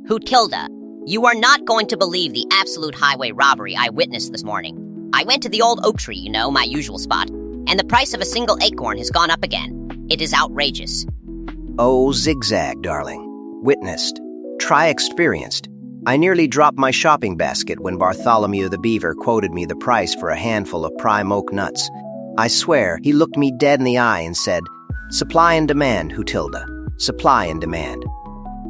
Hootilda, you are not going to believe the absolute highway robbery I witnessed this morning. I went to the old oak tree, my usual spot, and the price of a single acorn has gone up again. It is outrageous. Oh, Zigzag, darling. Witnessed. Try experienced. I nearly dropped my shopping basket when Bartholomew the Beaver quoted me the price for a handful of prime oak nuts. I swear, he looked me dead in the eye and said, "Supply and demand, Hootilda. Supply and demand."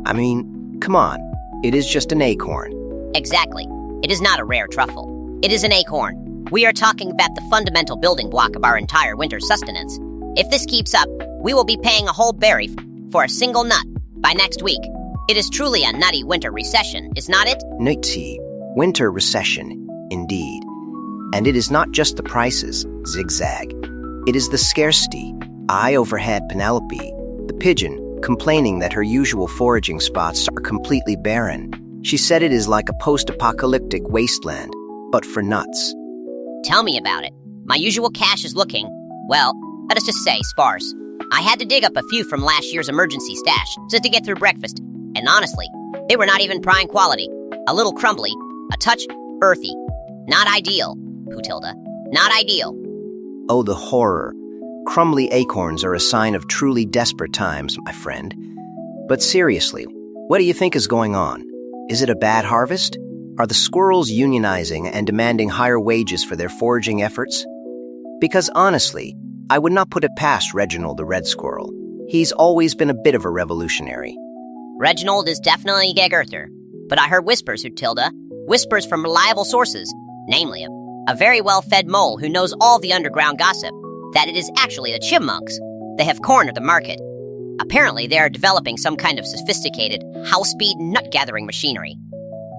I mean, come on. It is just an acorn. Exactly. It is not a rare truffle. It is an acorn. We are talking about the fundamental building block of our entire winter sustenance. If this keeps up, we will be paying a whole berry for a single nut by next week. It is truly a nutty winter recession, is not it? Nutty. Winter recession, indeed. And it is not just the prices, Zigzag. It is the scarcity. I overheard Penelope, the pigeon, complaining that her usual foraging spots are completely barren. She said it is like a post-apocalyptic wasteland, but for nuts. Tell me about it. My usual cache is looking, well, let us just say, sparse. I had to dig up a few from last year's emergency stash just to get through breakfast, and honestly, they were not even prime quality. A little crumbly, a touch earthy. Not ideal, Hootilda. Not ideal. Oh, the horror. Crumbly acorns are a sign of truly desperate times, my friend. But seriously, what do you think is going on? Is it a bad harvest? Are the squirrels unionizing and demanding higher wages for their foraging efforts? Because honestly, I would not put it past Reginald the red squirrel. He's always been a bit of a revolutionary. Reginald is definitely Gegurther, but I heard whispers, Hootilda. Whispers from reliable sources, namely a very well-fed mole who knows all the underground gossip, that it is actually the chipmunks. They have cornered the market. Apparently, they are developing some kind of sophisticated, house-speed nut-gathering machinery.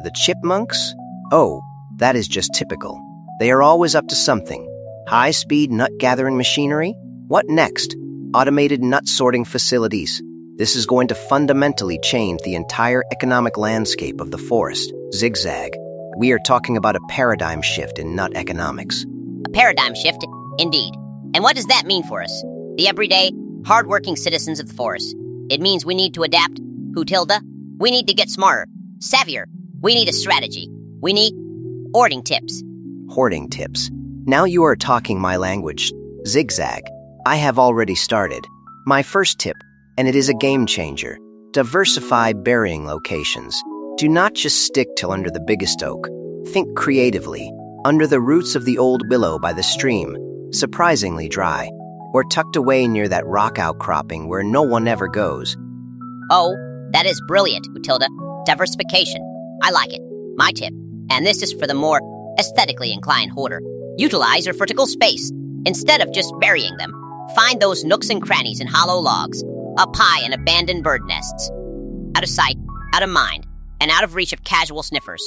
The chipmunks? Oh, that is just typical. They are always up to something. High-speed nut-gathering machinery? What next? Automated nut-sorting facilities. This is going to fundamentally change the entire economic landscape of the forest. Zigzag. We are talking about a paradigm shift in nut economics. A paradigm shift, indeed. And what does that mean for us? The everyday, hard-working citizens of the forest. It means we need to adapt, Hootilda. We need to get smarter, savvier. We need a strategy. We need hoarding tips. Hoarding tips. Now you are talking my language. Zigzag. I have already started. My first tip, and it is a game changer. Diversify burying locations. Do not just stick till under the biggest oak. Think creatively. Under the roots of the old willow by the stream, surprisingly dry, or tucked away near that rock outcropping where no one ever goes. Oh, that is brilliant, Hootilda. Diversification. I like it. My tip, and this is for the more aesthetically inclined hoarder. Utilize your vertical space. Instead of just burying them, find those nooks and crannies and hollow logs, up high in abandoned bird nests. Out of sight, out of mind, and out of reach of casual sniffers.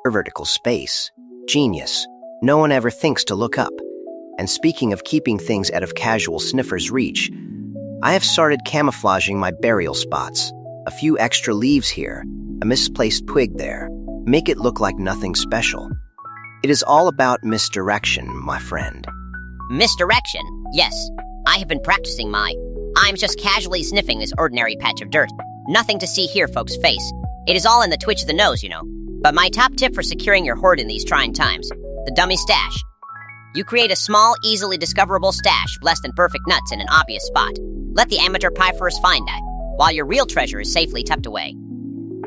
Vertical space. Genius. No one ever thinks to look up. And speaking of keeping things out of casual sniffers' reach, I have started camouflaging my burial spots. A few extra leaves here, a misplaced twig there. Make it look like nothing special. It is all about misdirection, my friend. Misdirection? Yes. I have been practicing my... I'm just casually sniffing this ordinary patch of dirt. Nothing to see here, folks' face. It is all in the twitch of the nose, But my top tip for securing your hoard in these trying times, the dummy stash. You create a small, easily discoverable stash of less than perfect nuts in an obvious spot. Let the amateur pie-first find that, while your real treasure is safely tucked away.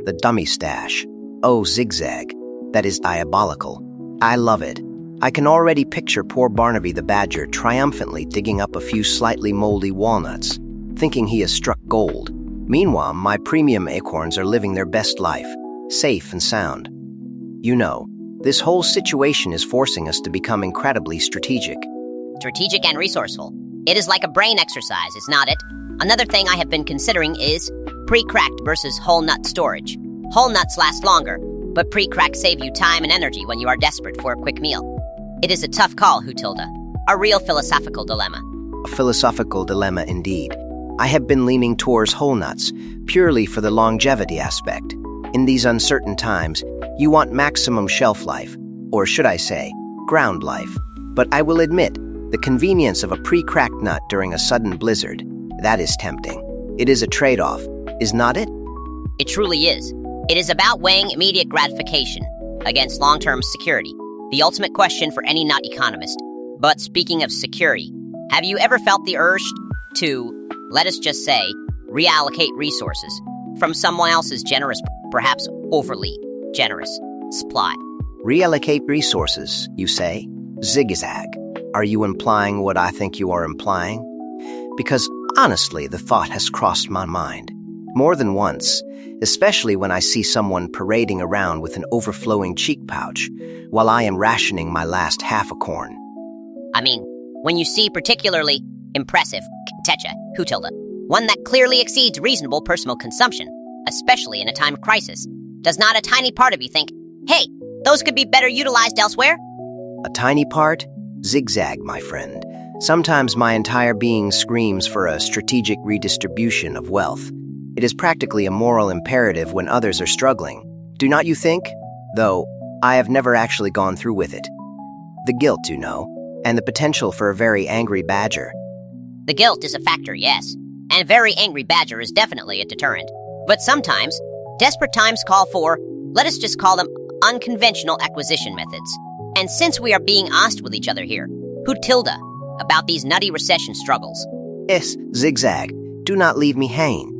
The dummy stash. Oh, Zigzag. That is diabolical. I love it. I can already picture poor Barnaby the Badger triumphantly digging up a few slightly moldy walnuts, thinking he has struck gold. Meanwhile, my premium acorns are living their best life, safe and sound. This whole situation is forcing us to become incredibly strategic. Strategic and resourceful. It is like a brain exercise, is not it? Another thing I have been considering is pre-cracked versus whole nut storage. Whole nuts last longer, but pre-cracked save you time and energy when you are desperate for a quick meal. It is a tough call, Hootilda. A real philosophical dilemma. A philosophical dilemma indeed. I have been leaning towards whole nuts, purely for the longevity aspect. In these uncertain times, you want maximum shelf life, or should I say, ground life. But I will admit, the convenience of a pre-cracked nut during a sudden blizzard, that is tempting. It is a trade-off, is not it? It truly is. It is about weighing immediate gratification against long-term security, the ultimate question for any nut economist. But speaking of security, have you ever felt the urge to, let us just say, reallocate resources from someone else's generous, perhaps overly generous, supply? Reallocate resources, you say? Zigzag. Are you implying what I think you are implying? Because honestly, the thought has crossed my mind more than once, especially when I see someone parading around with an overflowing cheek pouch while I am rationing my last half acorn. I mean, when you see particularly impressive Hootilda, one that clearly exceeds reasonable personal consumption, especially in a time of crisis, does not a tiny part of you think, hey, those could be better utilized elsewhere? A tiny part? Zigzag, my friend. Sometimes my entire being screams for a strategic redistribution of wealth. It is practically a moral imperative when others are struggling. Do not you think? Though, I have never actually gone through with it. The guilt, you know, and the potential for a very angry badger. The guilt is a factor, yes, and a very angry badger is definitely a deterrent. But sometimes, desperate times call for, let us just call them unconventional acquisition methods. And since we are being honest with each other here, Hootilda, about these nutty recession struggles. Yes, Zigzag, do not leave me hanging.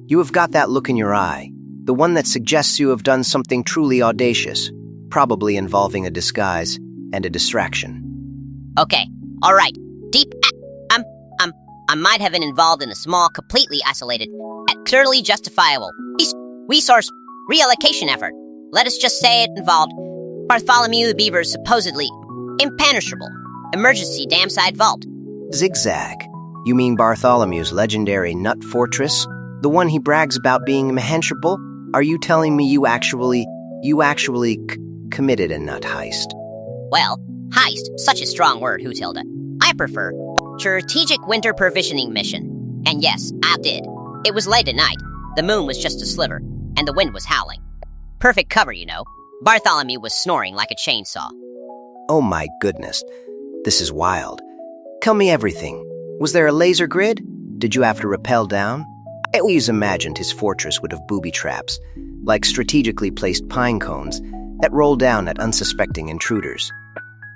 You have got that look in your eye, the one that suggests you have done something truly audacious, probably involving a disguise and a distraction. Okay, all right. I might have been involved in a small, completely isolated, clearly justifiable resource reallocation effort. Let us just say it involved Bartholomew the Beaver's supposedly impenetrable emergency dam-side vault. Zigzag? You mean Bartholomew's legendary nut fortress? The one he brags about being impenetrable? Are you telling me you actually committed a nut heist? Well, heist, such a strong word, Hootilda. I prefer strategic winter provisioning mission. And yes, I did. It was late at night. The moon was just a sliver, and the wind was howling. Perfect cover, you know. Bartholomew was snoring like a chainsaw. Oh my goodness. This is wild. Tell me everything. Was there a laser grid? Did you have to rappel down? I always imagined his fortress would have booby traps, like strategically placed pine cones that roll down at unsuspecting intruders.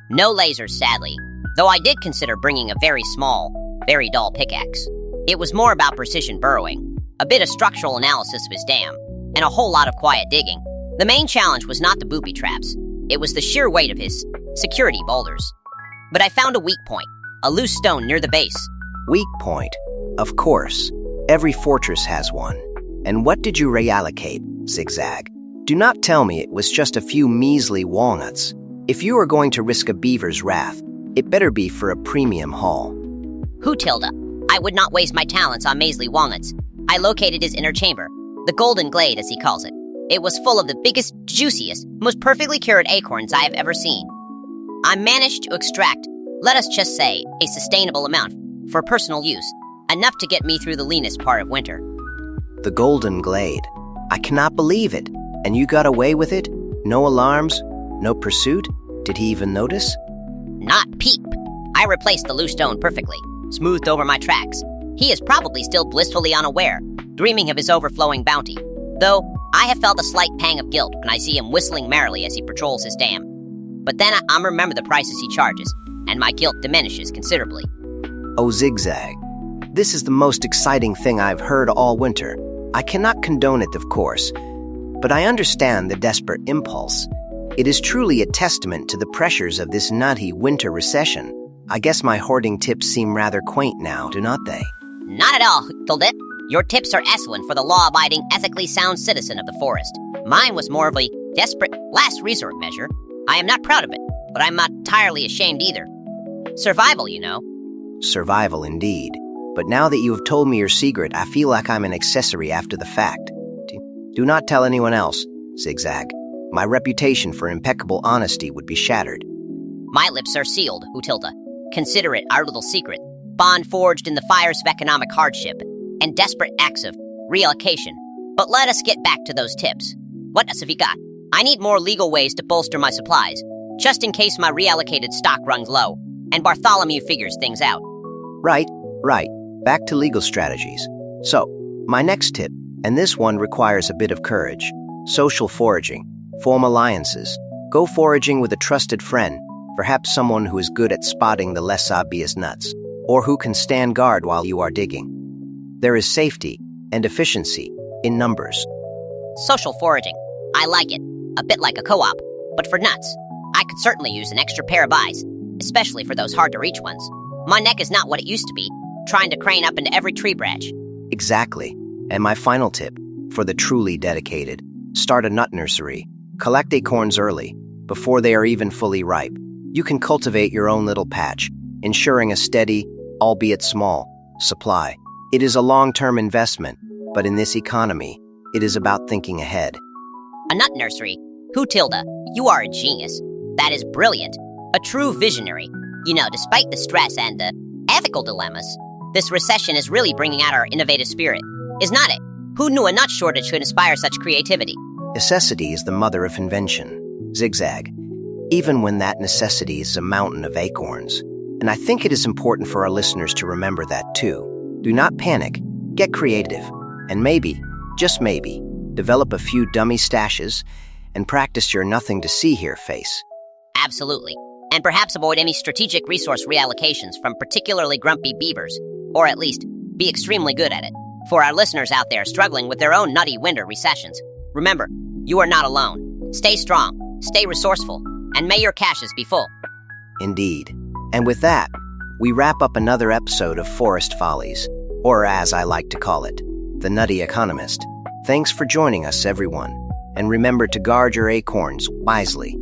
No lasers, sadly, though I did consider bringing a very small, very dull pickaxe. It was more about precision burrowing, a bit of structural analysis of his dam, and a whole lot of quiet digging. The main challenge was not the booby traps. It was the sheer weight of his security boulders. But I found a weak point, a loose stone near the base. Weak point? Of course. Every fortress has one. And what did you reallocate, Zigzag? Do not tell me it was just a few measly walnuts. If you are going to risk a beaver's wrath, it better be for a premium haul. Hootilda, I would not waste my talents on measly walnuts. I located his inner chamber, the golden glade as he calls it. It was full of the biggest, juiciest, most perfectly cured acorns I have ever seen. I managed to extract, let us just say, a sustainable amount for personal use, enough to get me through the leanest part of winter. The golden glade. I cannot believe it. And you got away with it? No alarms? No pursuit? Did he even notice? Not peep. I replaced the loose stone perfectly, smoothed over my tracks. He is probably still blissfully unaware, dreaming of his overflowing bounty. Though, I have felt a slight pang of guilt when I see him whistling merrily as he patrols his dam. But then I remember the prices he charges, and my guilt diminishes considerably. Oh, Zigzag. This is the most exciting thing I've heard all winter. I cannot condone it, of course, but I understand the desperate impulse. It is truly a testament to the pressures of this nutty winter recession. I guess my hoarding tips seem rather quaint now, do not they? Not at all, Hootilda. Your tips are excellent for the law-abiding, ethically sound citizen of the forest. Mine was more of a desperate, last resort measure. I am not proud of it, but I'm not entirely ashamed either. Survival, you know. Survival, indeed. But now that you have told me your secret, I feel like I'm an accessory after the fact. Do not tell anyone else, Zigzag. My reputation for impeccable honesty would be shattered. My lips are sealed, Hootilda. Consider it our little secret, bond forged in the fires of economic hardship and desperate acts of reallocation. But let us get back to those tips. What else have you got? I need more legal ways to bolster my supplies, just in case my reallocated stock runs low, and Bartholomew figures things out. Right. Back to legal strategies. So, my next tip, and this one requires a bit of courage. Social foraging. Form alliances. Go foraging with a trusted friend, perhaps someone who is good at spotting the less obvious nuts, or who can stand guard while you are digging. There is safety and efficiency in numbers. Social foraging. I like it. A bit like a co-op, but for nuts. I could certainly use an extra pair of eyes, especially for those hard-to-reach ones. My neck is not what it used to be, trying to crane up into every tree branch. Exactly. And my final tip, for the truly dedicated, start a nut nursery. Collect acorns early, before they are even fully ripe. You can cultivate your own little patch, ensuring a steady, albeit small, supply. It is a long-term investment, but in this economy, it is about thinking ahead. A nut nursery? Hootilda, you are a genius. That is brilliant. A true visionary. You know, despite the stress and the ethical dilemmas, this recession is really bringing out our innovative spirit. Is not it? Who knew a nut shortage could inspire such creativity? Necessity is the mother of invention. Zigzag. Even when that necessity is a mountain of acorns. And I think it is important for our listeners to remember that too. Do not panic. Get creative. And maybe, just maybe, develop a few dummy stashes and practice your nothing to see here face. Absolutely. And perhaps avoid any strategic resource reallocations from particularly grumpy beavers, or at least be extremely good at it. For our listeners out there struggling with their own nutty winter recessions, remember, you are not alone. Stay strong, stay resourceful, and may your caches be full. Indeed. And with that, we wrap up another episode of Forest Follies, or as I like to call it, The Nutty Economist. Thanks for joining us, everyone. And remember to guard your acorns wisely.